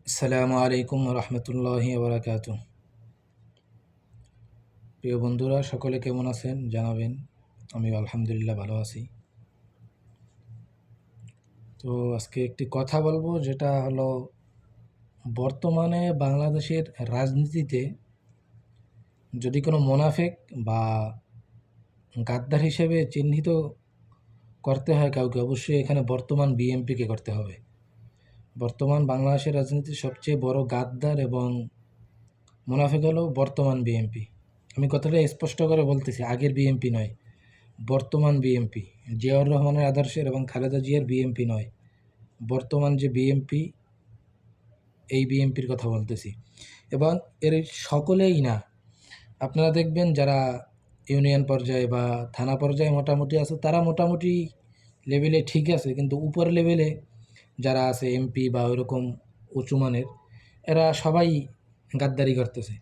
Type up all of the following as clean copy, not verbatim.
আসসালামু আলাইকুম রহমতুল্লাহি বারাকাতু। প্রিয় বন্ধুরা, সকলে কেমন আছেন জানাবেন। আমি আলহামদুলিল্লাহ ভালো আছি। তো আজকে একটি কথা বলবো, যেটা হলো বর্তমানে বাংলাদেশের রাজনীতিতে যদি কোনো মোনাফেক বা গাদ্দার হিসেবে চিহ্নিত করতে হয় কাউকে, অবশ্যই এখানে বর্তমান বিএনপিকে করতে হবে। বর্তমান বাংলাদেশের রাজনীতির সবচেয়ে বড় গাদ্দার এবং মোনাফেক হলো বর্তমান বিএনপি। আমি কথাটা স্পষ্ট করে বলতেছি, আগের বিএনপি নয়, বর্তমান বিএনপি। জিয়াউর রহমানের আদর্শের এবং খালেদা জিয়ার বিএনপি নয়, বর্তমান যে বিএনপি, এই বিএনপির কথা বলতেছি। এবং এর সকলেই না, আপনারা দেখবেন যারা ইউনিয়ন পর্যায়ে বা থানা পর্যায়ে মোটামুটি আছে, তারা মোটামুটি লেভেলে ঠিক আছে, কিন্তু উপর লেভেলে যারা আছে এমপি বা ওইরকম উঁচু মানের, এরা সবাই গাদ্দারি করতেছে।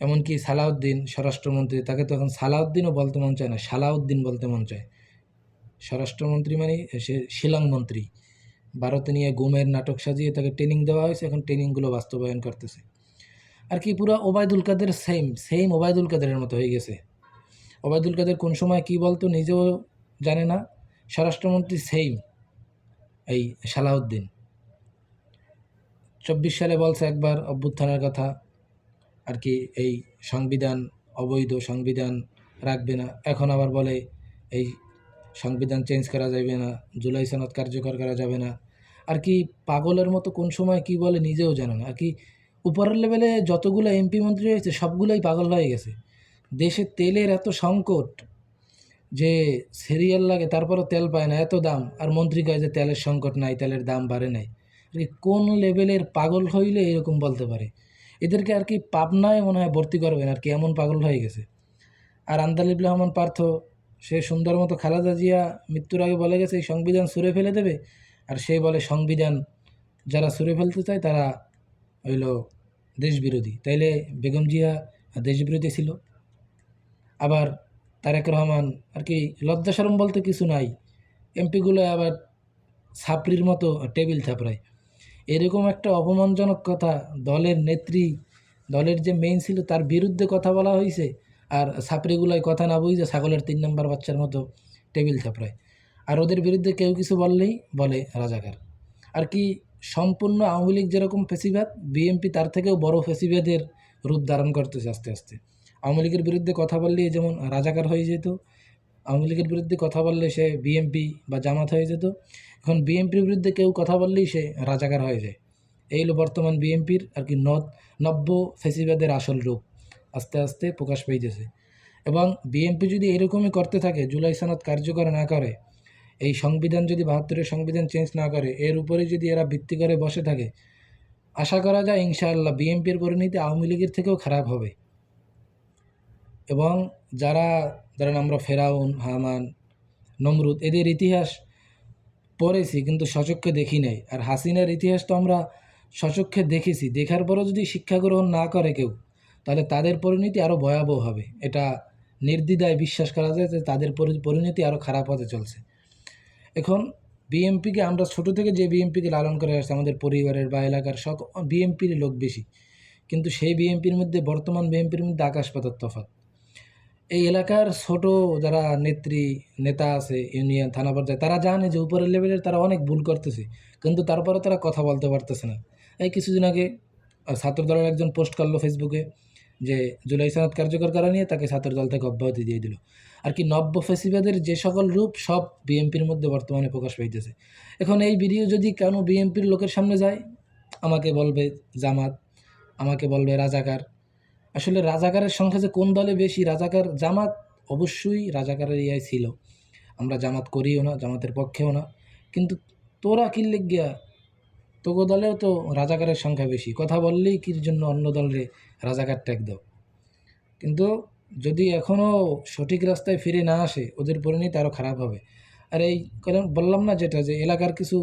এমনকি সালাউদ্দিন স্বরাষ্ট্রমন্ত্রী, তাকে তো এখন সালাউদ্দিনও বলতে মন চায় না, সালাউদ্দিন বলতে মন চায়। স্বরাষ্ট্রমন্ত্রী মানে সে শিলং মন্ত্রী। ভারতে নিয়ে গুমের নাটক সাজিয়ে তাকে ট্রেনিং দেওয়া হয়েছে, এখন ট্রেনিংগুলো বাস্তবায়ন করতেছে। আর কি পুরো ওবায়দুল কাদের সেম ওবায়দুল কাদেরের মতো হয়ে গেছে। ওবায়দুল কাদের কোন সময় কি বলতো নিজেও জানে না, স্বরাষ্ট্রমন্ত্রী সেম এই সালাউদ্দিন। 24 সালে বলছে একবার অভ্যুত্থানের কথা, আর কি এই সংবিধান অবৈধ, সংবিধান রাখবে না। এখন আবার বলে এই সংবিধান চেঞ্জ করা যাবে না, জুলাই সনদ কার্যকর করা যাবে না। আর কি পাগলের মতো কোন সময় কি বলে নিজেও জানে না। আর কি উপরের লেভেলে যতগুলো এমপি মন্ত্রী হয়েছে সবগুলোই পাগল হয়ে গেছে। দেশে তেলের এত সংকট যে সিরিয়াল লাগে, তারপরও তেল পায় না, এত দাম। আর মন্ত্রী কয় যে তেলের সংকট নাই, তেলের দাম বাড়ে নাই। আর কি কোন লেভেলের পাগল হইলে এরকম বলতে পারে? এদেরকে আর কি পাবনায় মনে হয় ভর্তি করবেন, আর কি এমন পাগল হয়ে গেছে। আর আন্দালিবুর রহমান পার্থ, সে সুন্দর মতো খালেদা জিয়া মৃত্যুর আগে বলে গেছে এই সংবিধান ছুঁড়ে ফেলে দেবে, আর সে বলে সংবিধান যারা ছুঁড়ে ফেলতে চায় তারা হইল দেশবিরোধী। তাইলে বেগম জিয়া দেশবিরোধী ছিল। আবার তারেক রহমান, আর কি লজ্জা শরম বলতে কিছু নাই, এমপিগুলো আবার ছাপড়ির মতো টেবিল থাপড়ায়। এরকম একটা অপমানজনক কথা, দলের নেত্রী, দলের যে মেইন ছিল তার বিরুদ্ধে কথা বলা হয়েছে, আর ছাপড়িগুলোয় কথা না বুঝে ছাগলের 3 নম্বর বাচ্চার মতো টেবিল থাপড়ায়। আর ওদের বিরুদ্ধে কেউ কিছু বললেই বলে রাজাকার। আর কি সম্পূর্ণ আওয়ামী লীগ যেরকম ফেসিবাদ, বিএনপি তার থেকেও বড় ফেসিবাদের রূপ ধারণ করতেছে আস্তে আস্তে। আওয়ামী লীগের বিরুদ্ধে কথা বললেই যেমন রাজাকার হয়ে যেত, আওয়ামী লীগের বিরুদ্ধে কথা বললে সে বিএনপি বা জামাত হয়ে যেত, এখন বিএনপির বিরুদ্ধে কেউ কথা বললেই সে রাজাকার হয়ে যায়। এই হলো বর্তমান বিএনপির আর কি নব্য ফেসিবাদের আসল রূপ আস্তে আস্তে প্রকাশ পাইতেছে। এবং বিএনপি যদি এরকমই করতে থাকে, জুলাই সনদ কার্যকর না করে, এই সংবিধান যদি 72-এর সংবিধান চেঞ্জ না করে, এর উপরে যদি এরা ভিত্তি করে বসে থাকে, আশা করা যায় ইনশাআল্লাহ বিএনপির পরিণতি আওয়ামী লীগের থেকেও খারাপ হবে। এবং যারা, ধরেন আমরা ফেরাউন, হামান, নমরুদ, এদের ইতিহাস পড়েছি কিন্তু সচক্ষে দেখি নাই। আর হাসিনার ইতিহাস তো আমরা সচক্ষে দেখেছি। দেখার পরও যদি শিক্ষা গ্রহণ না করে কেউ, তাহলে তাদের পরিণতি আরও ভয়াবহ হবে। এটা নির্দ্বিধায় বিশ্বাস করা যায় যে তাদের পরিণতি আরও খারাপ হতে চলছে। এখন বিএমপিকে আমরা ছোট থেকে যে বিএমপিকে লালন করে আসছে, আমাদের পরিবারের বা এলাকার বিএমপির লোক বেশি, কিন্তু সেই বিএমপির মধ্যে বর্তমান বিএমপির মধ্যে আকাশ পাতাল তফাৎ। এই এলাকার ছোট যারা নেতা আছে ইউনিয়ন থানা পর্যায়ে, তারা জানে যে উপরের লেভেলের তারা অনেক ভুল করতেছে, কিন্তু তারপরে তারা কথা বলতে পারতেছে না। এই কিছুদিন আগে ছাত্রদলের একজন পোস্ট করলো ফেসবুকে যে জুলাই সনদ কার্যকর করা নিয়ে তাকে ছাত্রদল থেকে অব্যাহতি দিয়ে দিল। আর কি নব্য ফেসিবাদের যে সকল রূপ সব বিএনপির মধ্যে বর্তমানে প্রকাশ পাইতেছে। এখন এই ভিডিও যদি কেন বিএনপির লোকের সামনে যায়, আমাকে বলবে জামাত, আমাকে বলবে রাজাকার। আসলে রাজাকারের সংখ্যা যে কোন দলে বেশি, রাজাকার জামাত অবশ্যই রাজাকারের ছিল। আমরা জামাত করিও না, জামাতের পক্ষেও না, কিন্তু তোরা কি লিগিয়া, তোগো দলেও তো রাজাকারের সংখ্যা বেশি, কথা বললেই কির জন্য অন্য দলরে রাজাকার ট্যাগ দাও। কিন্তু যদি এখনও সঠিক রাস্তায় ফিরে না আসে, ওদের পরিণতি আরও খারাপ হবে। আর এই কারণ বললাম না যেটা, যে এলাকার কিছু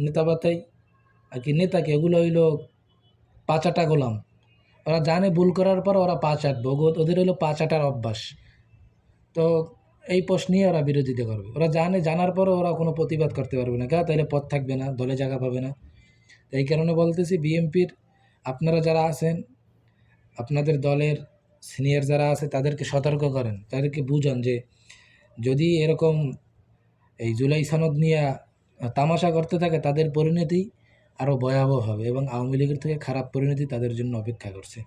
নেতাবাতাই আর কি নেতাকে, এগুলো হইল পাচাটা গোলাম। ওরা জানে ভুল করার পর ওরা পা চাটবে, ওদের হলো পা চাটার অভ্যাস। তো এই পোস্ট নিয়ে ওরা বিরোধিতা করবে। ওরা জানার পরও ওরা কোনো প্রতিবাদ করতে পারবে না, তাহলে পথ থাকবে না, দলে জায়গা পাবে না। তো এই কারণে বলতেছি বিএনপির আপনারা যারা আছেন, আপনাদের দলের সিনিয়র যারা আছে তাদেরকে সতর্ক করেন, তাদেরকে বুঝান যে যদি এরকম এই জুলাই সনদ নিয়ে তামাশা করতে থাকে তাদের পরিণতি আরও ভয়াবহ হবে এবং আওয়ামী লীগের থেকে খারাপ পরিণতি তাদের জন্য অপেক্ষা করছে।